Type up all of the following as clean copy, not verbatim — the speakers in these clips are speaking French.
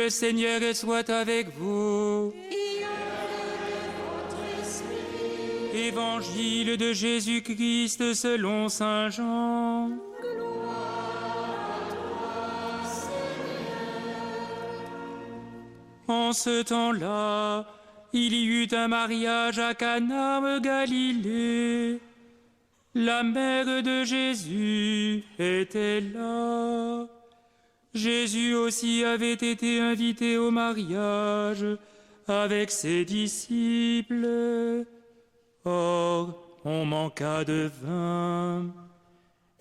Le Seigneur soit avec vous. Et avec votre esprit. Évangile de Jésus-Christ selon saint Jean. En ce temps-là, il y eut un mariage à Cana en Galilée. La mère de Jésus était là. Jésus aussi avait été invité au mariage avec ses disciples. Or, on manqua de vin.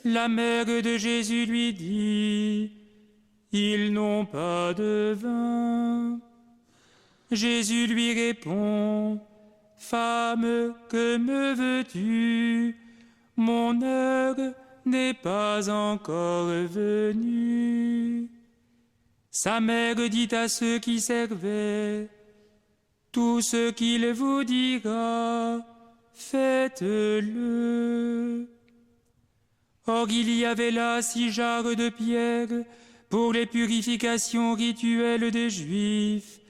La mère de Jésus lui dit: Ils n'ont pas de vin. Jésus lui répond: Femme, que me veux-tu? Mon heure n'est pas encore venue. Sa mère dit à ceux qui servaient: Tout ce qu'il vous dira, faites-le. Or il y avait là 6 jarres de pierre pour les purifications rituelles des Juifs.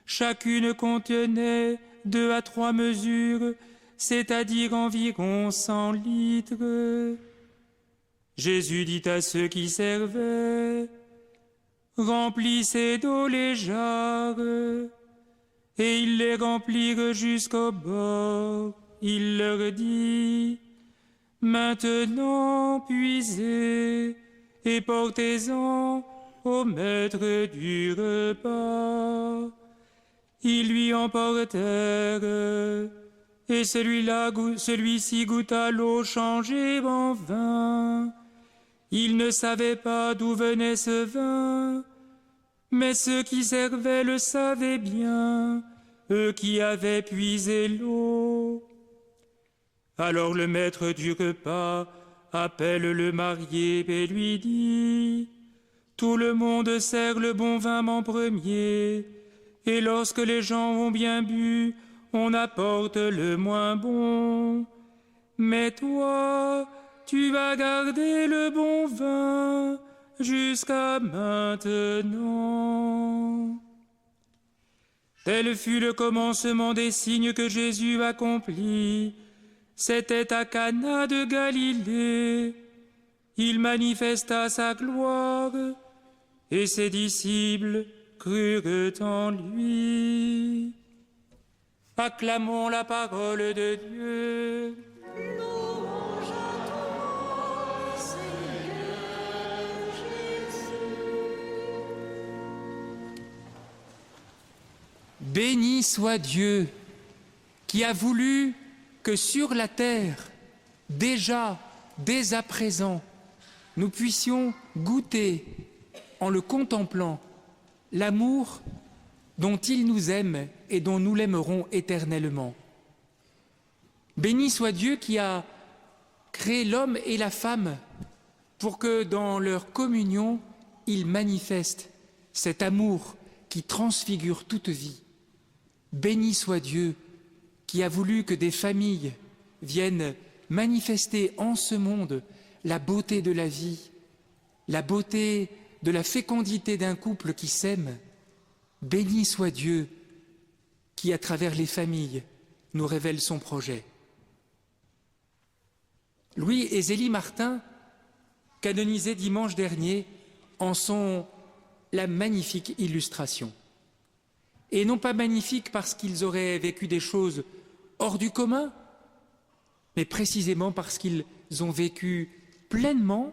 Chacune contenait 2 à 3 mesures, c'est-à-dire environ 100 litres. Jésus dit à ceux qui servaient: Remplissez d'eau les jarres. Et ils les remplirent jusqu'au bord. Il leur dit: Maintenant puisez et portez-en au maître du repas. Ils lui emportèrent, et celui-ci goûta l'eau changée en vin. Il ne savait pas d'où venait ce vin, mais ceux qui servaient le savaient bien, eux qui avaient puisé l'eau. Alors le maître du repas appelle le marié et lui dit: Tout le monde sert le bon vin en premier, et lorsque les gens ont bien bu, on apporte le moins bon. Mais toi, tu vas garder le bon vin jusqu'à maintenant. Tel fut le commencement des signes que Jésus accomplit. C'était à Cana de Galilée. Il manifesta sa gloire, et ses disciples crurent en lui. Acclamons la parole de Dieu. Louange à toi, Seigneur Jésus. Béni soit Dieu qui a voulu que sur la terre, déjà, dès à présent, nous puissions goûter, en le contemplant, l'amour dont il nous aime et dont nous l'aimerons éternellement. Béni soit Dieu qui a créé l'homme et la femme pour que dans leur communion, ils manifestent cet amour qui transfigure toute vie. Béni soit Dieu qui a voulu que des familles viennent manifester en ce monde la beauté de la vie, la beauté de la fécondité d'un couple qui s'aime. Béni soit Dieu qui, à travers les familles, nous révèle son projet. Louis et Zélie Martin, canonisés dimanche dernier, en sont la magnifique illustration. Et non pas magnifique parce qu'ils auraient vécu des choses hors du commun, mais précisément parce qu'ils ont vécu pleinement,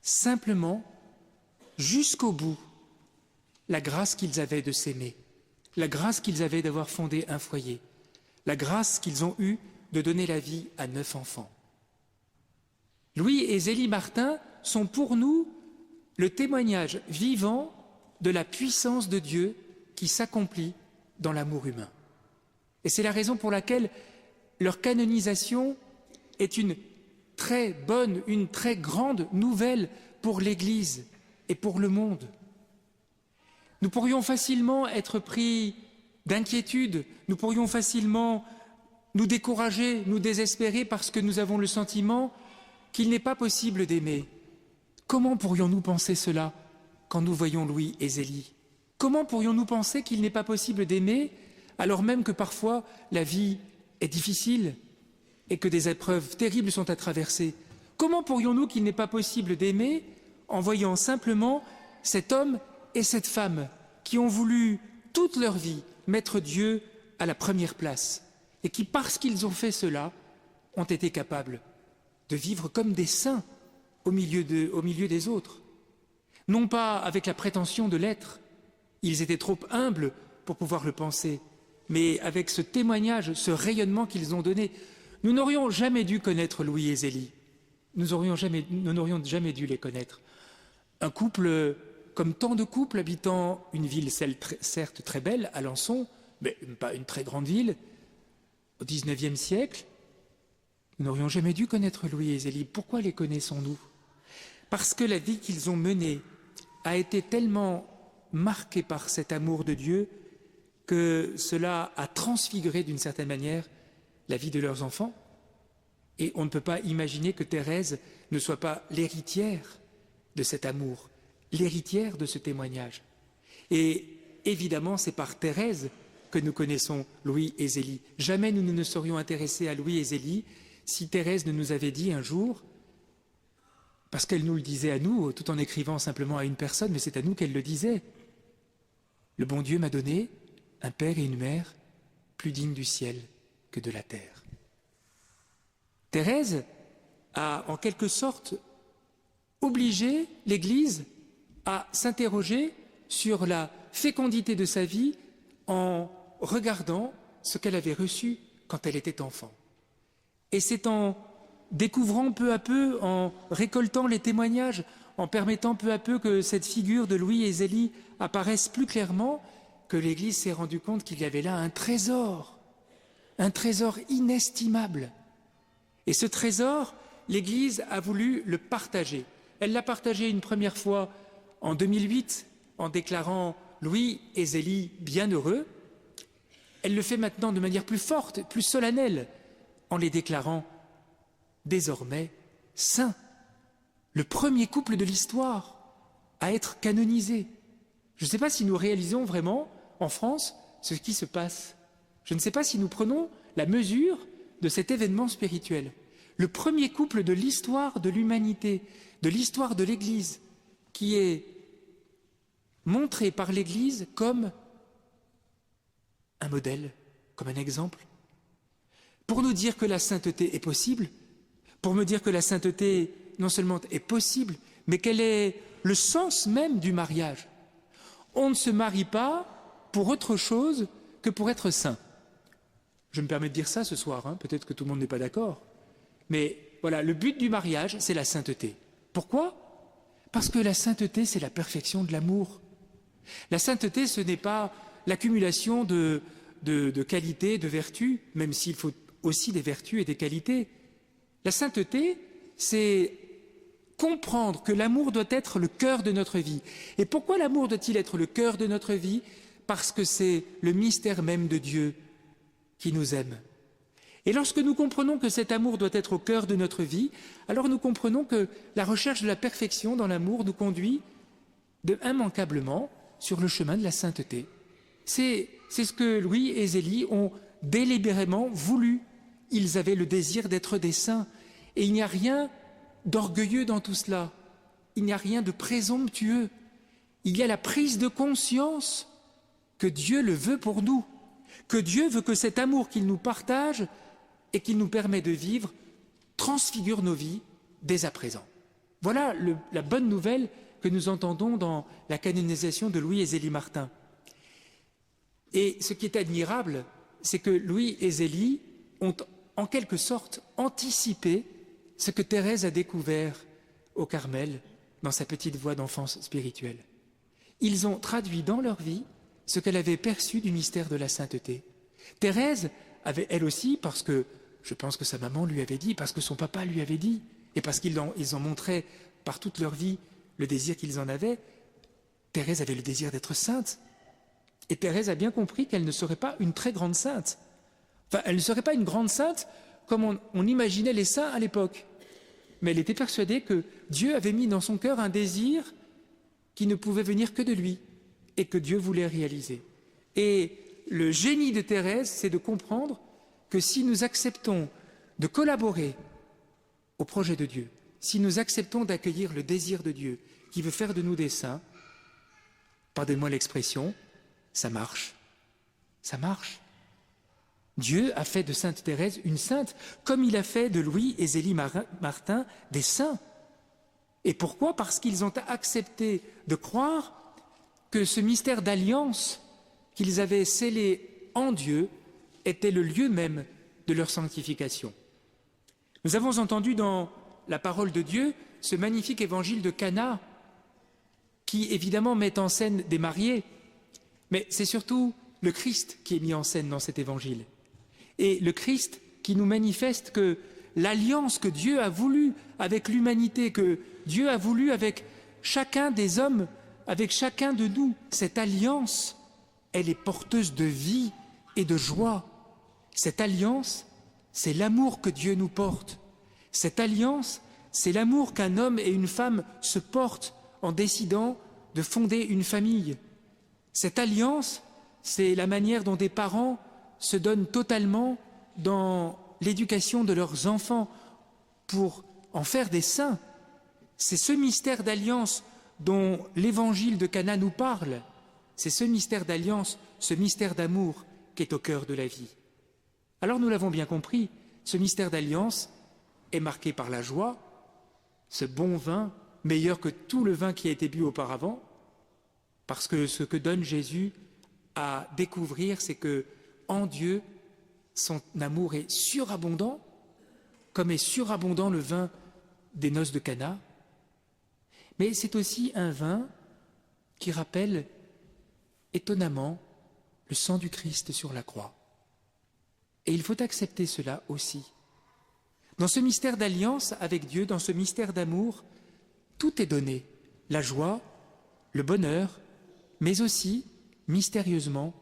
simplement, jusqu'au bout, la grâce qu'ils avaient de s'aimer, la grâce qu'ils avaient d'avoir fondé un foyer, la grâce qu'ils ont eue de donner la vie à 9 enfants. Louis et Zélie Martin sont pour nous le témoignage vivant de la puissance de Dieu qui s'accomplit dans l'amour humain. Et c'est la raison pour laquelle leur canonisation est une très bonne, une très grande nouvelle pour l'Église et pour le monde. Nous pourrions facilement être pris d'inquiétude, nous pourrions facilement nous décourager, nous désespérer parce que nous avons le sentiment qu'il n'est pas possible d'aimer. Comment pourrions-nous penser cela quand nous voyons Louis et Zélie? Comment pourrions-nous penser qu'il n'est pas possible d'aimer alors même que parfois la vie est difficile et que des épreuves terribles sont à traverser? Comment pourrions-nous qu'il n'est pas possible d'aimer en voyant simplement cet homme et cette femme qui ont voulu toute leur vie mettre Dieu à la première place et qui, parce qu'ils ont fait cela, ont été capables de vivre comme des saints au milieu des autres? Non pas avec la prétention de l'être, ils étaient trop humbles pour pouvoir le penser, mais avec ce témoignage, ce rayonnement qu'ils ont donné. Nous n'aurions jamais dû connaître Louis et Zélie. Nous n'aurions jamais dû les connaître. Un couple, comme tant de couples habitant une ville certes très belle, Alençon, mais pas une très grande ville, au XIXe siècle, nous n'aurions jamais dû connaître Louis et Zélie. Pourquoi les connaissons-nous? Parce que la vie qu'ils ont menée a été tellement marquée par cet amour de Dieu que cela a transfiguré d'une certaine manière la vie de leurs enfants. Et on ne peut pas imaginer que Thérèse ne soit pas l'héritière de cet amour, l'héritière de ce témoignage. Et évidemment, c'est par Thérèse que nous connaissons Louis et Zélie. Jamais nous ne nous serions intéressés à Louis et Zélie si Thérèse ne nous avait dit un jour, parce qu'elle nous le disait à nous, tout en écrivant simplement à une personne, mais c'est à nous qu'elle le disait. Le bon Dieu m'a donné un père et une mère plus dignes du ciel que de la terre. Thérèse a en quelque sorte obligé l'Église à s'interroger sur la fécondité de sa vie en regardant ce qu'elle avait reçu quand elle était enfant. Et c'est en découvrant peu à peu, en récoltant les témoignages, en permettant peu à peu que cette figure de Louis et Zélie apparaisse plus clairement, que l'Église s'est rendue compte qu'il y avait là un trésor inestimable. Et ce trésor, l'Église a voulu le partager. Elle l'a partagé une première fois en 2008 en déclarant Louis et Zélie bienheureux. Elle le fait maintenant de manière plus forte, plus solennelle, en les déclarant désormais saints. Le premier couple de l'histoire à être canonisé. Je ne sais pas si nous réalisons vraiment en France ce qui se passe. Je ne sais pas si nous prenons la mesure de cet événement spirituel. Le premier couple de l'histoire de l'humanité, de l'histoire de l'Église, qui est montré par l'Église comme un modèle, comme un exemple, pour nous dire que la sainteté est possible, pour me dire que la sainteté non seulement est possible, mais qu'elle est le sens même du mariage. On ne se marie pas pour autre chose que pour être saint. Je me permets de dire ça ce soir, peut-être que tout le monde n'est pas d'accord. Mais voilà, le but du mariage, c'est la sainteté. Pourquoi? Parce que la sainteté, c'est la perfection de l'amour. La sainteté, ce n'est pas l'accumulation de qualités, de vertus, même s'il faut aussi des vertus et des qualités. La sainteté, c'est comprendre que l'amour doit être le cœur de notre vie. Et pourquoi l'amour doit-il être le cœur de notre vie? Parce que c'est le mystère même de Dieu qui nous aime. Et lorsque nous comprenons que cet amour doit être au cœur de notre vie, alors nous comprenons que la recherche de la perfection dans l'amour nous conduit immanquablement sur le chemin de la sainteté. C'est ce que Louis et Zélie ont délibérément voulu. Ils avaient le désir d'être des saints. Et il n'y a rien d'orgueilleux dans tout cela. Il n'y a rien de présomptueux. Il y a la prise de conscience que Dieu le veut pour nous, que Dieu veut que cet amour qu'il nous partage et qu'il nous permet de vivre transfigure nos vies dès à présent. Voilà la bonne nouvelle que nous entendons dans la canonisation de Louis et Zélie Martin. Et ce qui est admirable, c'est que Louis et Zélie ont en quelque sorte anticipé ce que Thérèse a découvert au Carmel dans sa petite voie d'enfance spirituelle. Ils ont traduit dans leur vie ce qu'elle avait perçu du mystère de la sainteté. Thérèse avait elle aussi, parce que je pense que sa maman lui avait dit, parce que son papa lui avait dit, et parce qu'ils en montraient par toute leur vie le désir qu'ils en avaient, Thérèse avait le désir d'être sainte. Et Thérèse a bien compris qu'elle ne serait pas une très grande sainte. Enfin, elle ne serait pas une grande sainte comme on imaginait les saints à l'époque. Mais elle était persuadée que Dieu avait mis dans son cœur un désir qui ne pouvait venir que de lui. et que Dieu voulait réaliser. Et le génie de Thérèse, c'est de comprendre que si nous acceptons de collaborer au projet de Dieu, si nous acceptons d'accueillir le désir de Dieu qui veut faire de nous des saints, pardonnez-moi l'expression, ça marche. Ça marche. Dieu a fait de Sainte Thérèse une sainte, comme il a fait de Louis et Zélie Martin des saints. Et pourquoi? Parce qu'ils ont accepté de croire que ce mystère d'alliance qu'ils avaient scellé en Dieu était le lieu même de leur sanctification. Nous avons entendu dans la parole de Dieu ce magnifique évangile de Cana qui évidemment met en scène des mariés, mais c'est surtout le Christ qui est mis en scène dans cet évangile. Et le Christ qui nous manifeste que l'alliance que Dieu a voulu avec l'humanité, que Dieu a voulu avec chacun des hommes, avec chacun de nous, cette alliance, elle est porteuse de vie et de joie. Cette alliance, c'est l'amour que Dieu nous porte. Cette alliance, c'est l'amour qu'un homme et une femme se portent en décidant de fonder une famille. Cette alliance, c'est la manière dont des parents se donnent totalement dans l'éducation de leurs enfants pour en faire des saints. C'est ce mystère d'alliance dont l'évangile de Cana nous parle. C'est ce mystère d'alliance, ce mystère d'amour qui est au cœur de la vie. Alors nous l'avons bien compris, ce mystère d'alliance est marqué par la joie, ce bon vin, meilleur que tout le vin qui a été bu auparavant, parce que ce que donne Jésus à découvrir, c'est que en Dieu, son amour est surabondant, comme est surabondant le vin des noces de Cana. Mais c'est aussi un vin qui rappelle étonnamment le sang du Christ sur la croix. Et il faut accepter cela aussi. Dans ce mystère d'alliance avec Dieu, dans ce mystère d'amour, tout est donné. La joie, le bonheur, mais aussi, mystérieusement,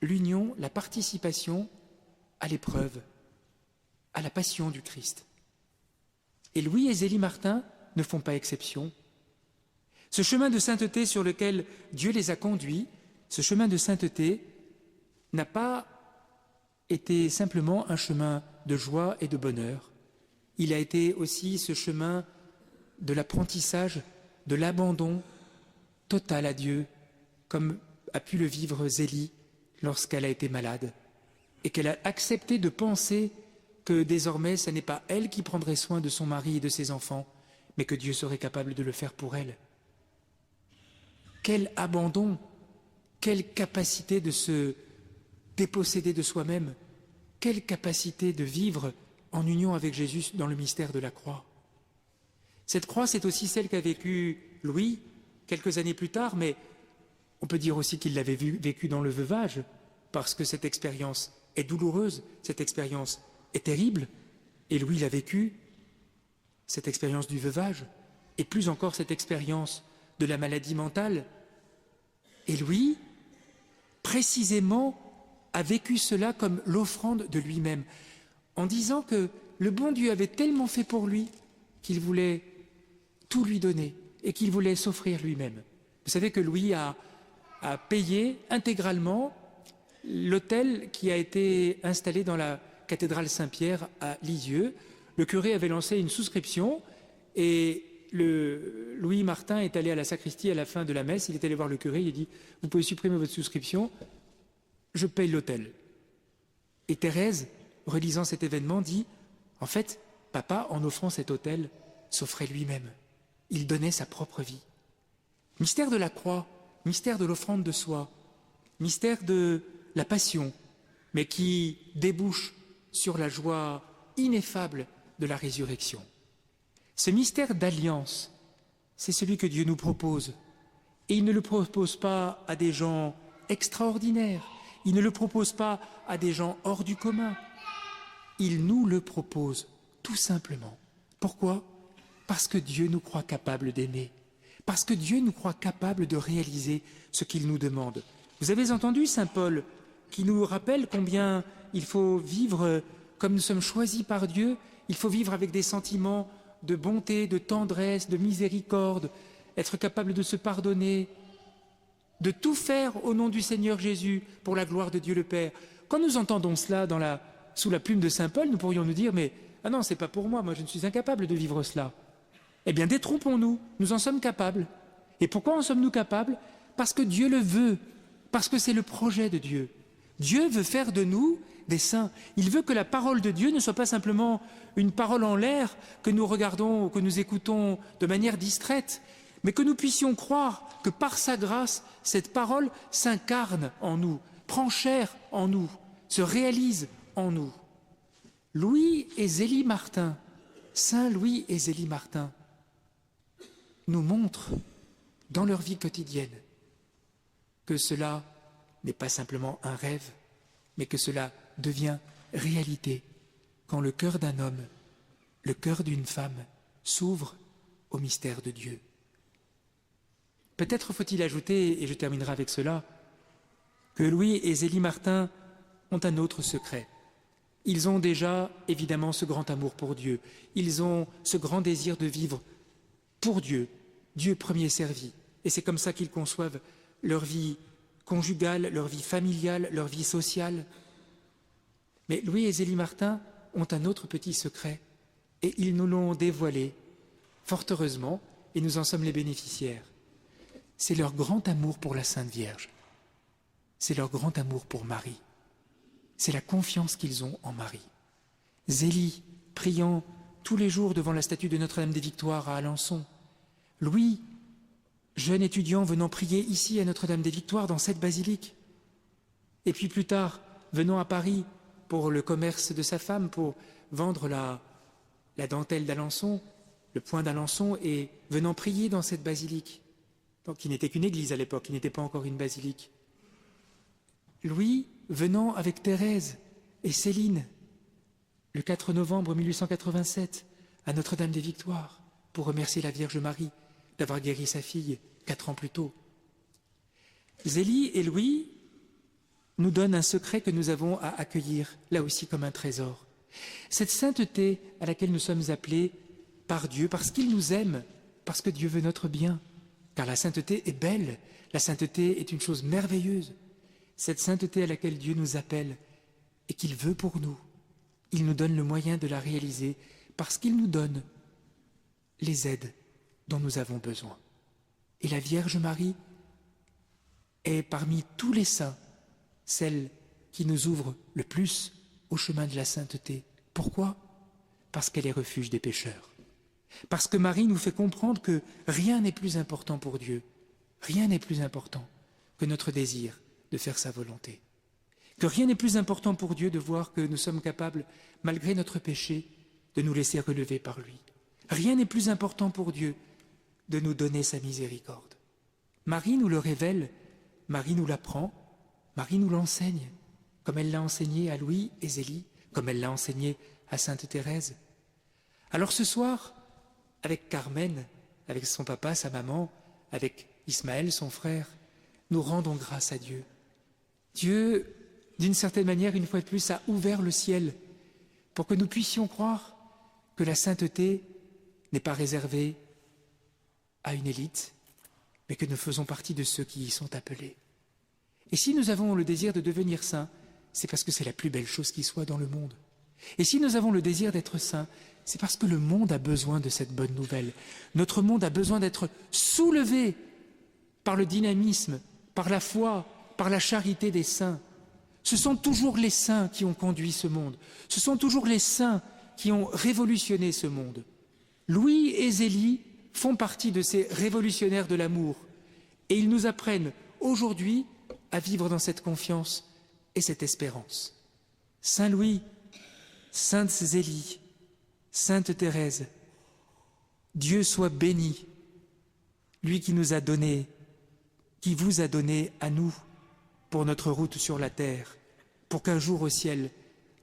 l'union, la participation à l'épreuve, à la passion du Christ. Et Louis et Zélie Martin ne font pas exception. Ce chemin de sainteté sur lequel Dieu les a conduits, ce chemin de sainteté n'a pas été simplement un chemin de joie et de bonheur. Il a été aussi ce chemin de l'apprentissage, de l'abandon total à Dieu, comme a pu le vivre Zélie lorsqu'elle a été malade, et qu'elle a accepté de penser que désormais ce n'est pas elle qui prendrait soin de son mari et de ses enfants, mais que Dieu serait capable de le faire pour elle. Quel abandon, quelle capacité de se déposséder de soi-même, quelle capacité de vivre en union avec Jésus dans le mystère de la croix. Cette croix, c'est aussi celle qu'a vécue Louis quelques années plus tard, mais on peut dire aussi qu'il l'avait vécue dans le veuvage, parce que cette expérience est douloureuse, cette expérience est terrible, et Louis l'a vécue, cette expérience du veuvage, et plus encore cette expérience de la maladie mentale. Et Louis, précisément, a vécu cela comme l'offrande de lui-même, en disant que le bon Dieu avait tellement fait pour lui qu'il voulait tout lui donner et qu'il voulait s'offrir lui-même. Vous savez que Louis a payé intégralement l'autel qui a été installé dans la cathédrale Saint-Pierre à Lisieux. Le curé avait lancé une souscription et Louis Martin est allé à la sacristie à la fin de la messe. Il est allé voir le curé, il a dit « Vous pouvez supprimer votre souscription, je paye l'autel. » Et Thérèse, relisant cet événement, dit « En fait, papa, en offrant cet autel, s'offrait lui-même. Il donnait sa propre vie. » Mystère de la croix, mystère de l'offrande de soi, mystère de la passion, mais qui débouche sur la joie ineffable de la résurrection. Ce mystère d'alliance, c'est celui que Dieu nous propose. Et il ne le propose pas à des gens extraordinaires, il ne le propose pas à des gens hors du commun. Il nous le propose tout simplement. Pourquoi? Parce que Dieu nous croit capables d'aimer, parce que Dieu nous croit capables de réaliser ce qu'il nous demande. Vous avez entendu Saint Paul qui nous rappelle combien il faut vivre comme nous sommes choisis par Dieu, il faut vivre avec des sentiments de bonté, de tendresse, de miséricorde, être capable de se pardonner. de tout faire au nom du Seigneur Jésus pour la gloire de Dieu le Père. Quand nous entendons cela sous la plume de saint Paul, nous pourrions nous dire, mais ah non, c'est pas pour moi, je ne suis incapable de vivre cela. Eh bien, détrompons-nous, nous en sommes capables. Et pourquoi en sommes-nous capables? Parce que Dieu le veut, parce que c'est le projet de Dieu. Dieu veut faire de nous des saints. Il veut que la parole de Dieu ne soit pas simplement une parole en l'air que nous regardons, que nous écoutons de manière distraite, mais que nous puissions croire que par sa grâce, cette parole s'incarne en nous, prend chair en nous, se réalise en nous. Louis et Zélie Martin, Saint Louis et Zélie Martin, nous montrent dans leur vie quotidienne que cela n'est pas simplement un rêve, mais que cela devient réalité quand le cœur d'un homme, le cœur d'une femme s'ouvre au mystère de Dieu. Peut-être faut-il ajouter, et je terminerai avec cela, que Louis et Zélie Martin ont un autre secret. Ils ont déjà évidemment ce grand amour pour Dieu, ils ont ce grand désir de vivre pour Dieu, Dieu premier servi. Et c'est comme ça qu'ils conçoivent leur vie conjugale, leur vie familiale, leur vie sociale. Mais Louis et Zélie Martin ont un autre petit secret, et ils nous l'ont dévoilé, fort heureusement, et nous en sommes les bénéficiaires. C'est leur grand amour pour la Sainte Vierge. C'est leur grand amour pour Marie. C'est la confiance qu'ils ont en Marie. Zélie, priant tous les jours devant la statue de Notre-Dame des Victoires à Alençon. Louis, jeune étudiant venant prier ici à Notre-Dame des Victoires dans cette basilique. Et puis plus tard, venant à Paris pour le commerce de sa femme, pour vendre la dentelle d'Alençon, le point d'Alençon, et venant prier dans cette basilique, donc, qui n'était qu'une église à l'époque, qui n'était pas encore une basilique. Louis, venant avec Thérèse et Céline, le 4 novembre 1887, à Notre-Dame des Victoires, pour remercier la Vierge Marie d'avoir guéri sa fille 4 ans plus tôt. Zélie et Louis nous donnent un secret que nous avons à accueillir, là aussi comme un trésor. Cette sainteté à laquelle nous sommes appelés par Dieu, parce qu'il nous aime, parce que Dieu veut notre bien. Car la sainteté est belle, la sainteté est une chose merveilleuse. Cette sainteté à laquelle Dieu nous appelle et qu'il veut pour nous, il nous donne le moyen de la réaliser parce qu'il nous donne les aides dont nous avons besoin. Et la Vierge Marie est parmi tous les saints celle qui nous ouvre le plus au chemin de la sainteté. Pourquoi? Parce qu'elle est refuge des pécheurs. Parce que Marie nous fait comprendre que rien n'est plus important pour Dieu, rien n'est plus important que notre désir de faire sa volonté. Que rien n'est plus important pour Dieu de voir que nous sommes capables, malgré notre péché, de nous laisser relever par lui. Rien n'est plus important pour Dieu de nous donner sa miséricorde. Marie nous le révèle, Marie nous l'apprend, Marie nous l'enseigne, comme elle l'a enseigné à Louis et Zélie, comme elle l'a enseigné à Sainte Thérèse. Alors ce soir, avec Carmen, avec son papa, sa maman, avec Ismaël, son frère, nous rendons grâce à Dieu. Dieu, d'une certaine manière, une fois de plus, a ouvert le ciel pour que nous puissions croire que la sainteté n'est pas réservée à une élite, mais que nous faisons partie de ceux qui y sont appelés. Et si nous avons le désir de devenir saints, c'est parce que c'est la plus belle chose qui soit dans le monde. Et si nous avons le désir d'être saints, c'est parce que le monde a besoin de cette bonne nouvelle. Notre monde a besoin d'être soulevé par le dynamisme, par la foi, par la charité des saints. Ce sont toujours les saints qui ont conduit ce monde. Ce sont toujours les saints qui ont révolutionné ce monde. Louis et Zélie font partie de ces révolutionnaires de l'amour. Et ils nous apprennent aujourd'hui à vivre dans cette confiance et cette espérance. Saint Louis, Sainte Zélie, Sainte Thérèse, Dieu soit béni, lui qui nous a donné, qui vous a donné à nous pour notre route sur la terre, pour qu'un jour au ciel,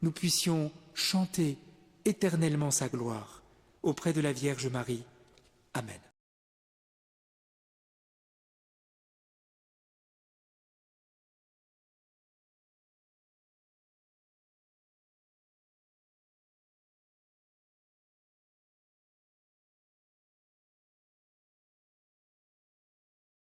nous puissions chanter éternellement sa gloire auprès de la Vierge Marie. Amen.